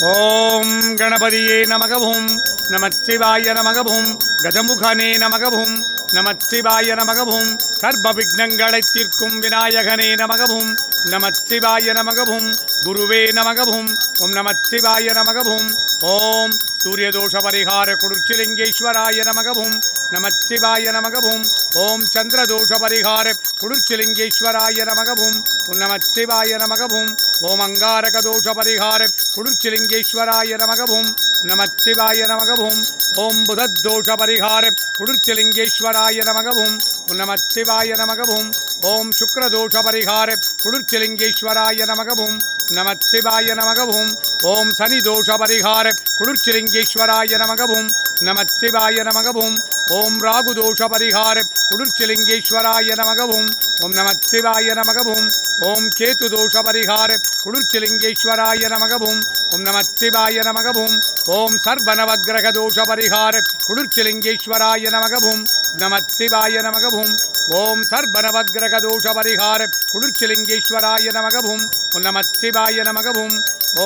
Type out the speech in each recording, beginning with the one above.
ஓம் கணபதியே நமகவும் நமச்சிவாய நமகவும் கஜமுகனே நமகவும் நமச்சிவாய நமகவும் சர்வ விக்னங்களை தீர்க்கும் விநாயகனே நமகவும் நமச்சிவாய நமகவும் குருவே நமகவும் ஓம் நமச்சிவாய நமகவும் ஓம் சூரியதோஷ பரிகார குளிர்ச்சிலிங்கேஸ்வராய நமகவும் நமச்சிவாய நமகவும் ஓம் சந்திரதோஷ பரிகார குளிர்ச்சிலிங்கேஸ்வராய நமகவும் ஓம் நமச்சிவாய நமகவும் ஓம் அங்காரக தோஷ பரிகார குளிர்ச்சிலிங்கேஸ்வராய நமகவும் நமச்சிவாய நமகவும் ஓம் புதத்தோஷ பரிகார குளிர்ச்சிலிங்கேஸ்வராய நமகவும் நமச்சிவாய நமகவும் ஓம் சுக்ரதோஷ பரிகார குளிர்ச்சிலிங்கேஸ்வராய நமகவும் நமச்சிவாய நமகவும் ஓம் சனி தோஷ பரிகார குளிர்ச்சிலிங்கேஸ்வராய நமகவும் நமச்சிவாய நமகவும் ஓம் ராகு தோஷ பரிகார குளிர்ச்சிலிங்கேஸ்வராய நமகவும் ஓம் நமச்சிவாய நமகவும் ஓம் கேது தோஷ பரிகார குளிர்ச்சிலிங்கேஸ்வராய நமகவும் ஓம் நமச்சிவாய நமகவும் ஓம் சர்வநவக்கிரக தோஷ பரிகார குளிர்ச்சிலிங்கேஸ்வராய நமகவும் நமச்சிவாய நமகவும் ஓம் சர்வநவக்கிரக தோஷ பரிகார குளிர்ச்சிலிங்கேஸ்வராய நமகவும் ஓம் நமச்சிவாய நமகவும்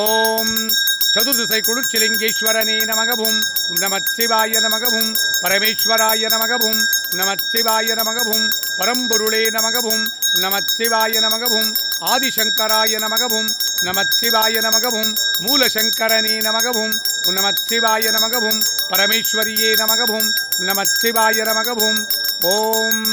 ஓம் சதுர்திசை குளிர்ச்சிலிங்கேஸ்வரனே நமகவும் நமச்சிவாய நமகவும் பரமேஸ்வராய நமகவும் நமச்சிவாய நமகவும் பரம்பொருளே நமகவும் நமச்சிவாய நமகவும் ஆதிசங்கராய நமகவும் நமச்சிவாய நமகவும் மூலசங்கரனே நமகவும் நமச்சிவாய நமகவும் பரமேஸ்வரியே நமகவும் நமச்சிவாய நமகவும் ஓம்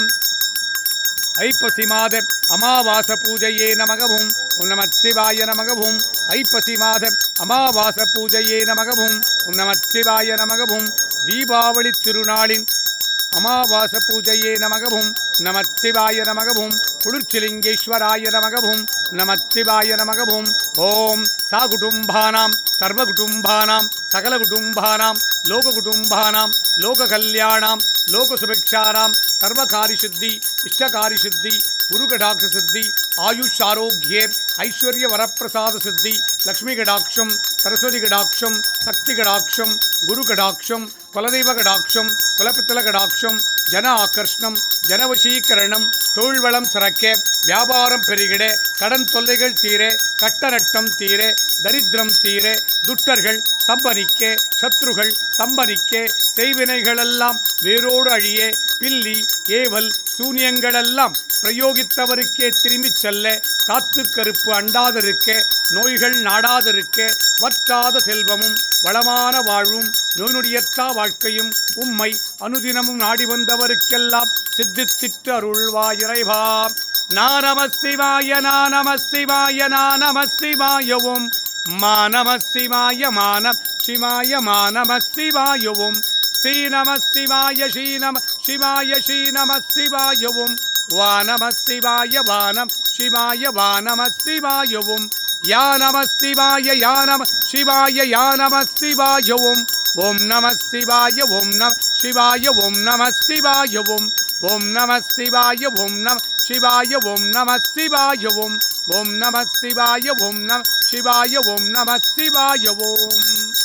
ஐப்பசி மாத அமாவாச பூஜையே நமகவும் நமச்சிவாய நமகவும் ஐப்பசி மாத அமாவாச பூஜையே நமகவும் நமச்சிவாய நமகவும் தீபாவளி திருநாளின் அமாவாச பூஜையே நமகவும் நமச்சிவாய நமகவும் குளிர்ச்சிலிங்கேஸ்வராய நமகவும் நமச்சிவாய நமகவும் ஓம் சாகுடும்பானாம் சர்வகுடும்பானாம் சகலகுடும்பானாம் லோககுடும்பானாம் லோககல்யாணாம் லோகசுபிக்ஷானாம் சர்வகாரிசித்தி இஷ்டகாரிசித்தி குருகடாட்சசித்தி ஆயுஷாரோக்கியே ஐஸ்வர்ய வரப்பிரசாத சித்தி லக்ஷ்மி கடாட்சம் சரஸ்வதி கடாட்சம் சக்தி கடாட்சம் குரு கடாட்சம் குலதெய்வ கடாட்சம் குலப்பித்தல கடாட்சம் ஜன ஆகர்ஷணம் ஜனவசீகரணம் தொழில்வளம் சிறக்க வியாபாரம் பெருகிட கடன் தொல்லைகள் தீர கட்டநட்டம் தீர தரித்திரம் தீர துட்டர்கள் சம்பனிக்க சத்ருகள் சம்பனிக்க செய்வினைகளெல்லாம் வேரோடு அழிய பில்லி ஏவல் சூனியங்களெல்லாம் பிரயோகித்தவருக்கே திரும்பிச் செல்ல காத்து கருப்பு அண்டாதிருக்க நோய்கள் நாடாதிருக்க வற்றாத செல்வமும் வளமான வாழ்வும் நோய்நொடியற்றா வாழ்க்கையும் உம்மை அனுதினமும் நாடி வந்தவருக்கெல்லாம் சித்தித்திட்டு அருள்வாய் இறைவா. நம சிவாய நம சிவாய நம சிவாயவும் நம சிவாய சிவாய நம சிவாயவும் ஸ்ரீ நம சிவாய ஸ்ரீ நம சிவாய ஸ்ரீ நம சிவாயவும் நம சிவாய சிவாய நம சிவாயவும் யா நம சிவாய நம சிவாய நம சிவாயவும் ஓம் நம சிவாய நம சிவாய நம சிவாயவும் ஓம் நம சிவாய நம சிவாய நம சிவாயவும் ஓம் நம சிவாய நம சிவாய நம சிவாயவும்.